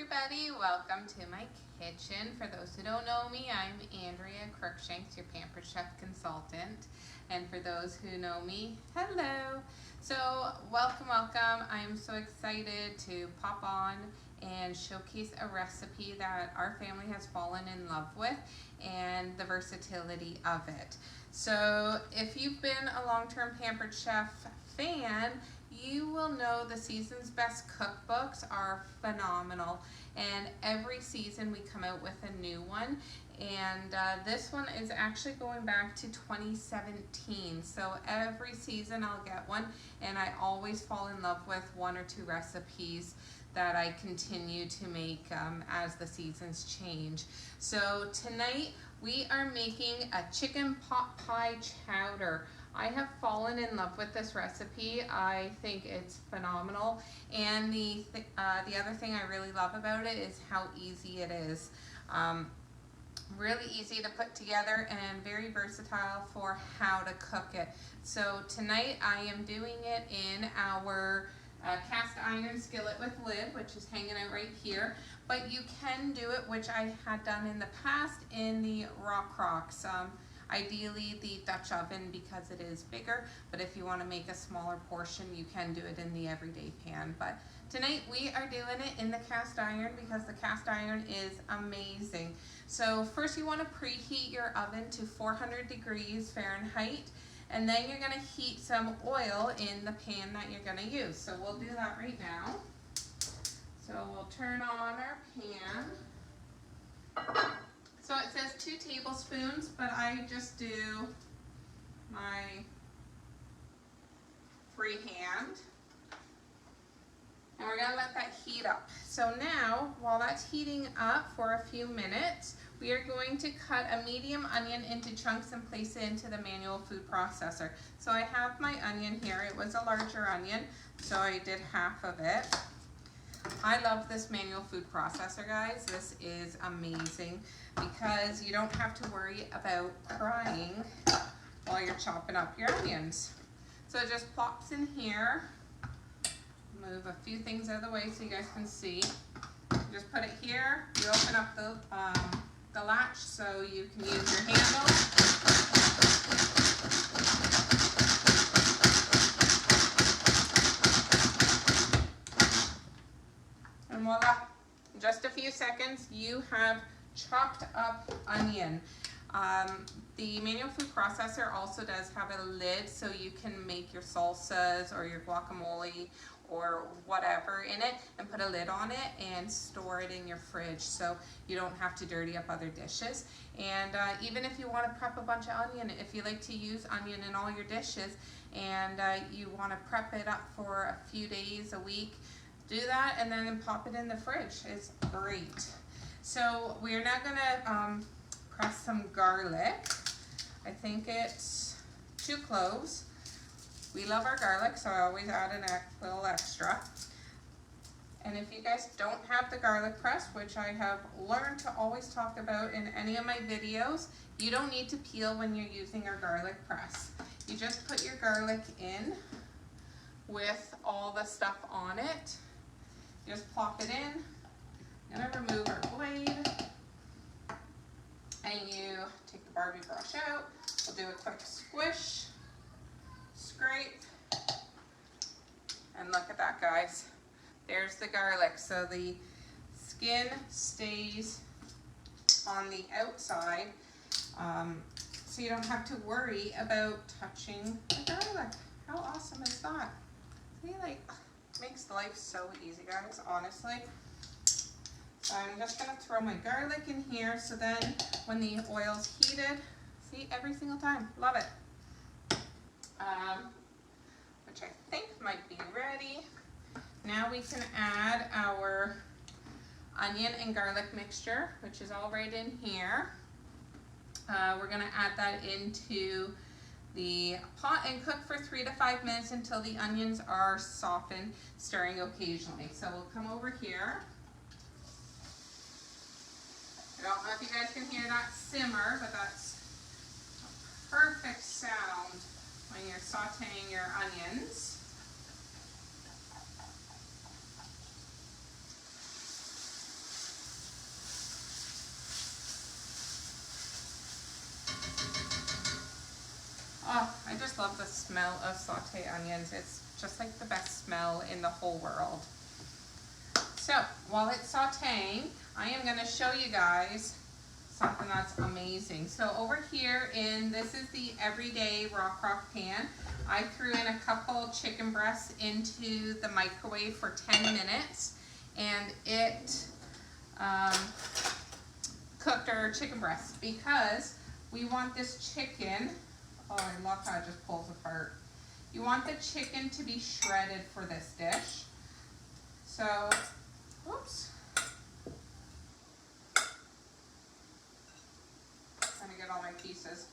everybody, welcome to my kitchen. For those who don't know me, I'm Andrea Crookshanks, your Pampered Chef consultant. And for those who know me, hello. So welcome. I'm so excited to pop on and showcase a recipe that our family has fallen in love with and the versatility of it. So if you've been a long-term Pampered Chef fan, you will know the season's best cookbooks are phenomenal, and every season we come out with a new one, and this one is actually going back to 2017. So every season I'll get one, and I always fall in love with one or two recipes that I continue to make as the seasons change. So tonight we are making a chicken pot pie chowder. I have fallen in love with this recipe. I think it's phenomenal, and the other thing I really love about it is how easy it is. Really easy to put together and very versatile for how to cook it. So tonight I am doing it in our cast iron skillet with lid, which is hanging out right here, but you can do it, which I had done in the past, in the rock rocks. Ideally the Dutch oven because it is bigger, but if you want to make a smaller portion, you can do it in the everyday pan. But tonight we are doing it in the cast iron because the cast iron is amazing. So first you want to preheat your oven to 400 degrees Fahrenheit, and then you're going to heat some oil in the pan that you're going to use. So we'll do that right now. So we'll turn on our pan. So it says 2 tablespoons, but I just do my freehand. And we're gonna let that heat up. So now, while that's heating up for a few minutes, we are going to cut a medium onion into chunks and place it into the manual food processor. So I have my onion here. It was a larger onion, so I did half of it. I love this manual food processor, guys. This is amazing because you don't have to worry about crying while you're chopping up your onions. So it just plops in here. Move a few things out of the way so you guys can see. Just put it here. You open up the latch so you can use your handle. And voila, in just a few seconds you have chopped up onion. The manual food processor also does have a lid so you can make your salsas or your guacamole or whatever in it and put a lid on it and store it in your fridge so you don't have to dirty up other dishes. And even if you want to prep a bunch of onion, if you like to use onion in all your dishes and you want to prep it up for a few days, a week, do that and then pop it in the fridge. It's great. So we're now gonna press some garlic. I think it's 2 cloves. We love our garlic, so I always add a little extra. And if you guys don't have the garlic press, which I have learned to always talk about in any of my videos, you don't need to peel when you're using our garlic press. You just put your garlic in with all the stuff on it. Just plop it in. Gonna remove our blade. And you take the Barbie brush out. We'll do a quick squish, scrape, and look at that, guys. There's the garlic. So the skin stays on the outside, so you don't have to worry about touching the garlic. How awesome is that? See, like, makes life so easy, guys, honestly. So I'm just gonna throw my garlic in here so then when the oil's heated, see, every single time, love it. Which I think might be ready. Now we can add our onion and garlic mixture, which is all right in here. We're gonna add that into the pot and cook for 3 to 5 minutes until the onions are softened, stirring occasionally. So we'll come over here. I don't know if you guys can hear that simmer, but that's a perfect sound when you're sauteing your onions. love the smell of sauteed onions. It's just like the best smell in the whole world. So while it's sauteing, I am going to show you guys something that's amazing. So over here this is the everyday rock pan. I threw in a couple chicken breasts into the microwave for 10 minutes, and it cooked our chicken breasts because we want this chicken, oh, I love how it just pulls apart. You want the chicken to be shredded for this dish. So, whoops. Trying to get all my pieces.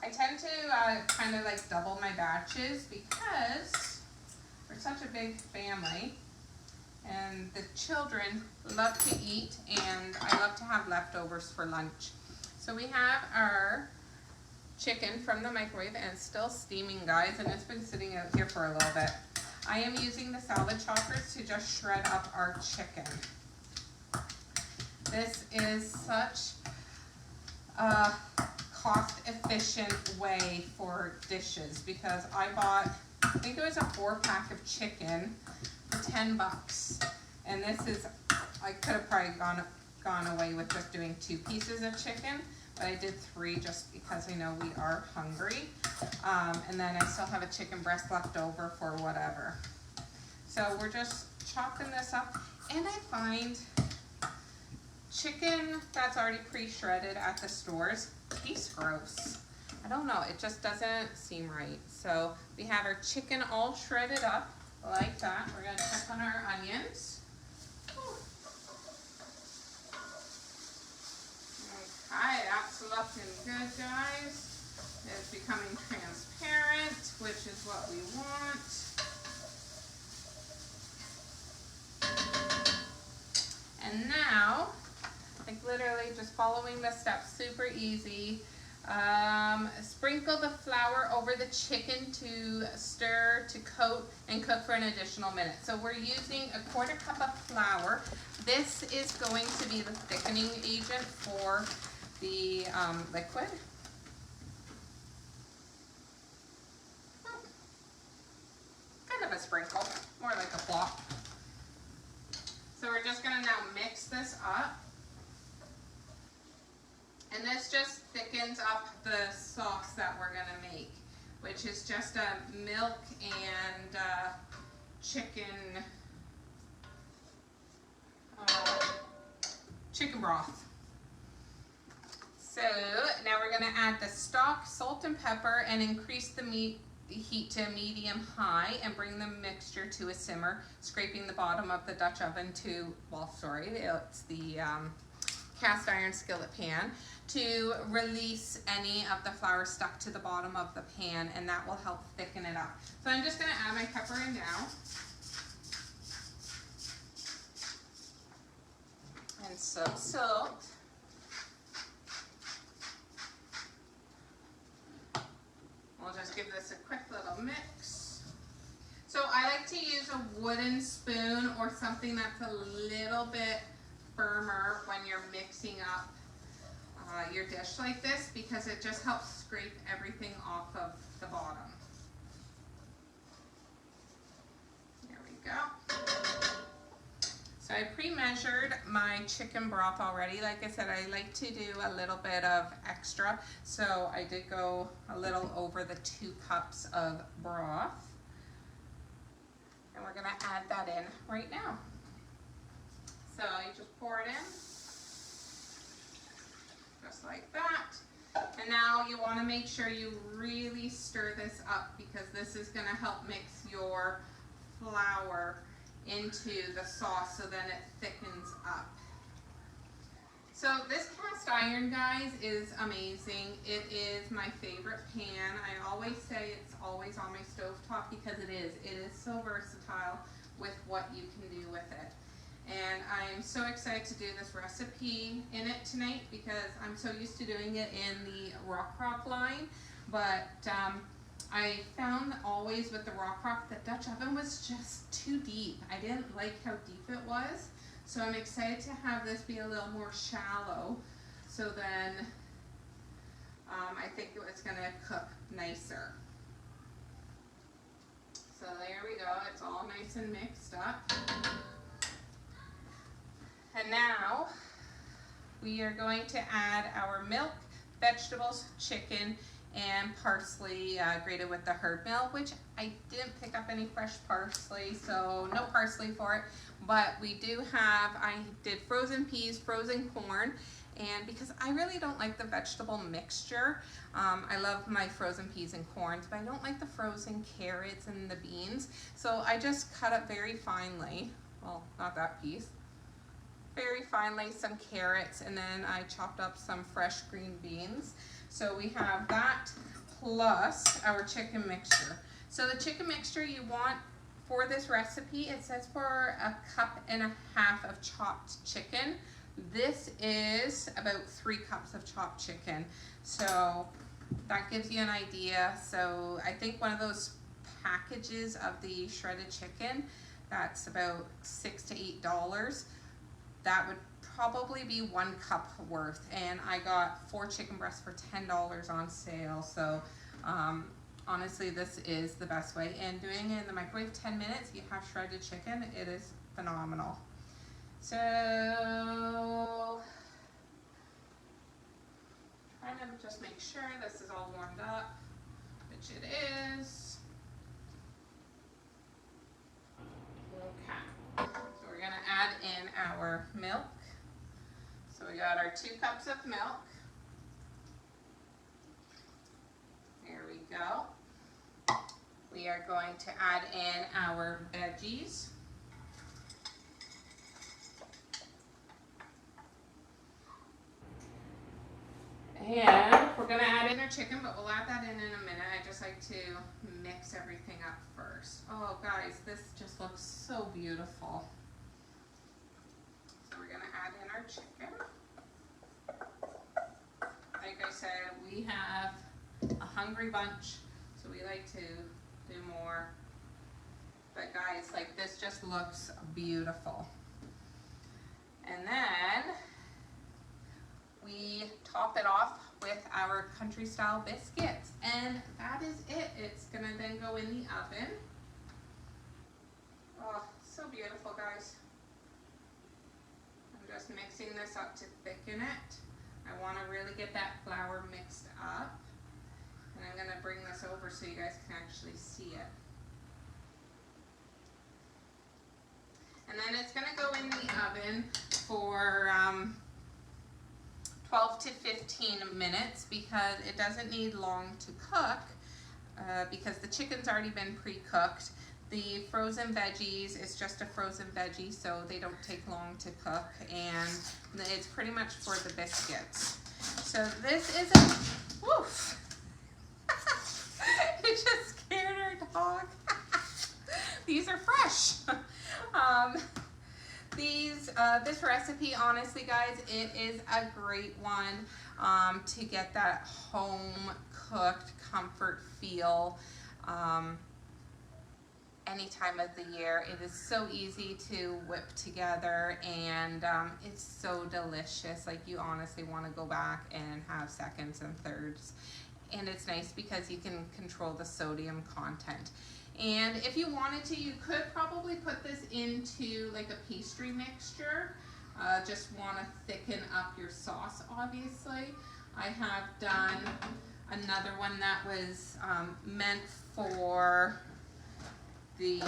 I tend to kind of like double my batches because we're such a big family and the children love to eat, and I love to have leftovers for lunch. So we have our chicken from the microwave, and it's still steaming, guys, and it's been sitting out here for a little bit. I am using the salad choppers to just shred up our chicken. This is such a cost-efficient way for dishes because I bought, I think it was a 4-pack of chicken for 10 bucks. And this is, I could have probably gone away with just doing 2 pieces of chicken, but I did 3 just because I know we are hungry. And then I still have a chicken breast left over for whatever. So we're just chopping this up, and I find chicken that's already pre-shredded at the stores tastes gross. I don't know, it just doesn't seem right. So we have our chicken all shredded up like that. We're gonna check on our onions. Okay, that's looking good, guys. It's becoming transparent, which is what we want. And now, like literally just following the steps, super easy. Sprinkle the flour over the chicken to stir, to coat, and cook for an additional minute. So we're using a 1/4 cup of flour. This is going to be the thickening agent for the liquid. Kind of a sprinkle, more like a flop. So we're just gonna now mix this up. And this just thickens up the sauce that we're gonna make, which is just a milk and chicken broth. So now we're gonna add the stock, salt and pepper, and increase the heat to medium high and bring the mixture to a simmer, scraping the bottom of the Dutch oven to, well, sorry, it's the cast iron skillet pan, to release any of the flour stuck to the bottom of the pan, and that will help thicken it up. So I'm just gonna add my pepper in now. And some salt. We'll just give this a quick little mix. So I like to use a wooden spoon or something that's a little bit firmer when you're mixing up your dish like this, because it just helps scrape everything off of the bottom. There we go. So I pre-measured my chicken broth already. Like I said, I like to do a little bit of extra, so I did go a little over the 2 cups of broth. And we're gonna add that in right now. So you just pour it in, just like that. And now you want to make sure you really stir this up, because this is going to help mix your flour into the sauce so then it thickens up. So this cast iron, guys, is amazing. It is my favorite pan. I always say it's always on my stovetop because it is. It is so versatile with what you can do with it. And I'm so excited to do this recipe in it tonight because I'm so used to doing it in the rock line. But I found always with the rock, the Dutch oven was just too deep. I didn't like how deep it was. So I'm excited to have this be a little more shallow. So then I think it's gonna cook nicer. So there we go, it's all nice and mixed up. And now we are going to add our milk, vegetables, chicken, and parsley grated with the herb mill, which I didn't pick up any fresh parsley, so no parsley for it. But we do have, I did frozen peas, frozen corn, and because I really don't like the vegetable mixture, I love my frozen peas and corns, but I don't like the frozen carrots and the beans. So I just cut up very finely, well, not that piece, very finely, some carrots, and then I chopped up some fresh green beans. So we have that plus our chicken mixture. So the chicken mixture you want for this recipe, it says for 1.5 cups of chopped chicken. This is about 3 cups of chopped chicken. So that gives you an idea. So I think one of those packages of the shredded chicken, that's about $6 to $8. That would probably be 1 cup worth, and I got 4 chicken breasts for $10 on sale. So honestly, this is the best way, and doing it in the microwave 10 minutes, you have shredded chicken, it is phenomenal. So trying to just make sure this is all warmed up, which it is. Okay, so we're gonna add in our milk. So we got our 2 cups of milk. There we go. We are going to add in our veggies. And we're gonna add in our chicken, but we'll add that in a minute. I just like to mix everything up first. Oh guys, this just looks so beautiful. So we're gonna add in our chicken. Like I said, we have a hungry bunch, so we like to do more. But guys, like this just looks beautiful. And then we top it off with our country style biscuits. And that is it. It's gonna then go in the oven. Oh, so beautiful, guys. I'm just mixing this up to thicken it. I want to really get that flour mixed up. And I'm going to bring this over so you guys can actually see it. And then it's going to go in the oven for 12 to 15 minutes because it doesn't need long to cook because the chicken's already been pre-cooked. The frozen veggies is just a frozen veggie, so they don't take long to cook, and it's pretty much for the biscuits. So this is a, woof. It just scared our dog. These are fresh. This recipe, honestly guys, it is a great one to get that home cooked comfort feel any time of the year. It is so easy to whip together, and it's so delicious. Like, you honestly want to go back and have seconds and thirds. And it's nice because you can control the sodium content. And if you wanted to, you could probably put this into like a pastry mixture. Just want to thicken up your sauce, obviously. I have done another one that was meant for the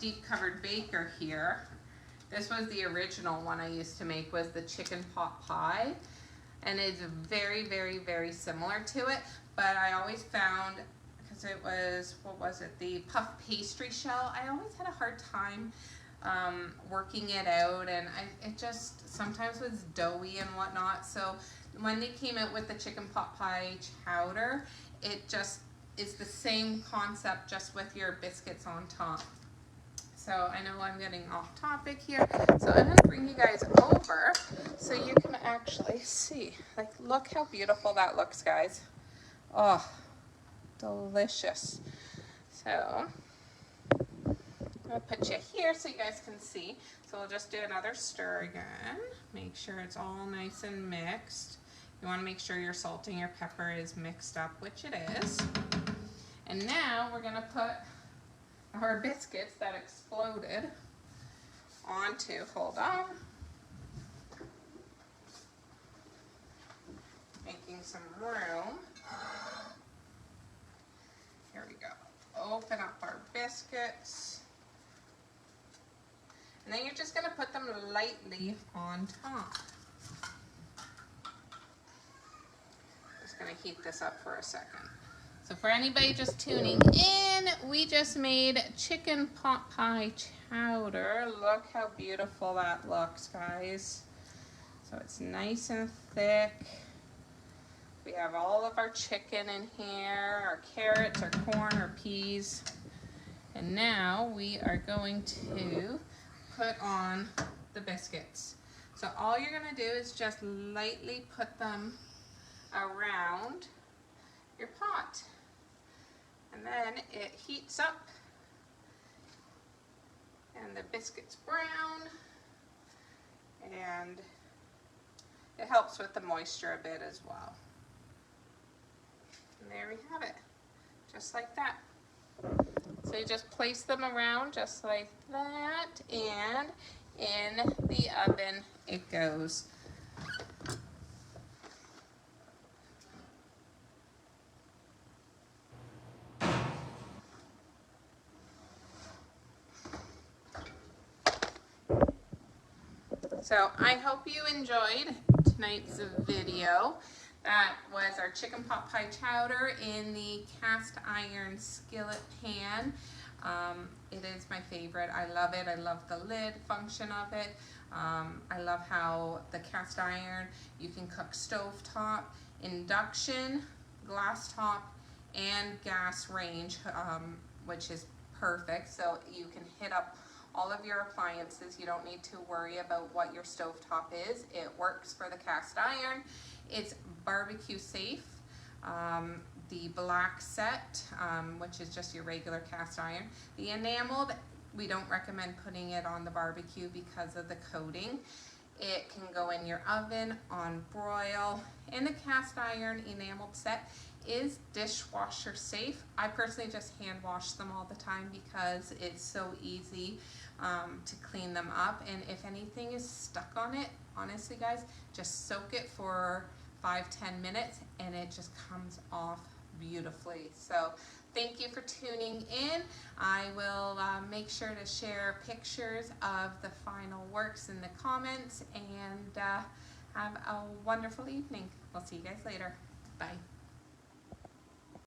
deep covered baker here. This was the original one I used to make, was the chicken pot pie. And it's very, very, very similar to it. But I always found, because it was, what was it, the puff pastry shell, I always had a hard time working it out, and it just sometimes was doughy and whatnot. So when they came out with the chicken pot pie chowder, it just is the same concept, just with your biscuits on top. So I know I'm getting off topic here, so I'm going to bring you guys over so you can actually see. Like, look how beautiful that looks, guys. Oh, delicious. So I'll put you here so you guys can see. So we'll just do another stir again. Make sure it's all nice and mixed. You want to make sure your salt and your pepper is mixed up, which it is. And now we're going to put our biscuits that exploded onto, hold on, making some room. Here we go. Open up our biscuits. And then you're just going to put them lightly on top. Just going to heat this up for a second. So for anybody just tuning in, we just made chicken pot pie chowder. Look how beautiful that looks, guys. So it's nice and thick. We have all of our chicken in here, our carrots, our corn, our peas. And now we are going to put on the biscuits. So all you're going to do is just lightly put them around your pot. And then it heats up and the biscuit's brown, and it helps with the moisture a bit as well. And there we have it, just like that. So you just place them around just like that, and in the oven it goes. So I hope you enjoyed tonight's video. That was our chicken pot pie chowder in the cast iron skillet pan. It is my favorite. I love it. I love the lid function of it. I love how the cast iron, you can cook stovetop, induction, glass top, and gas range, which is perfect. So you can hit up all of your appliances. You don't need to worry about what your stovetop is. It works for the cast iron. It's barbecue safe. The black set, which is just your regular cast iron. The enameled, we don't recommend putting it on the barbecue because of the coating. It can go in your oven, on broil. And the cast iron enameled set is dishwasher safe. I personally just hand wash them all the time because it's so easy to clean them up. And if anything is stuck on it, honestly guys, just soak it for 5-10 minutes and it just comes off beautifully. So thank you for tuning in. I will make sure to share pictures of the final works in the comments, and have a wonderful evening. We'll see you guys later. Bye.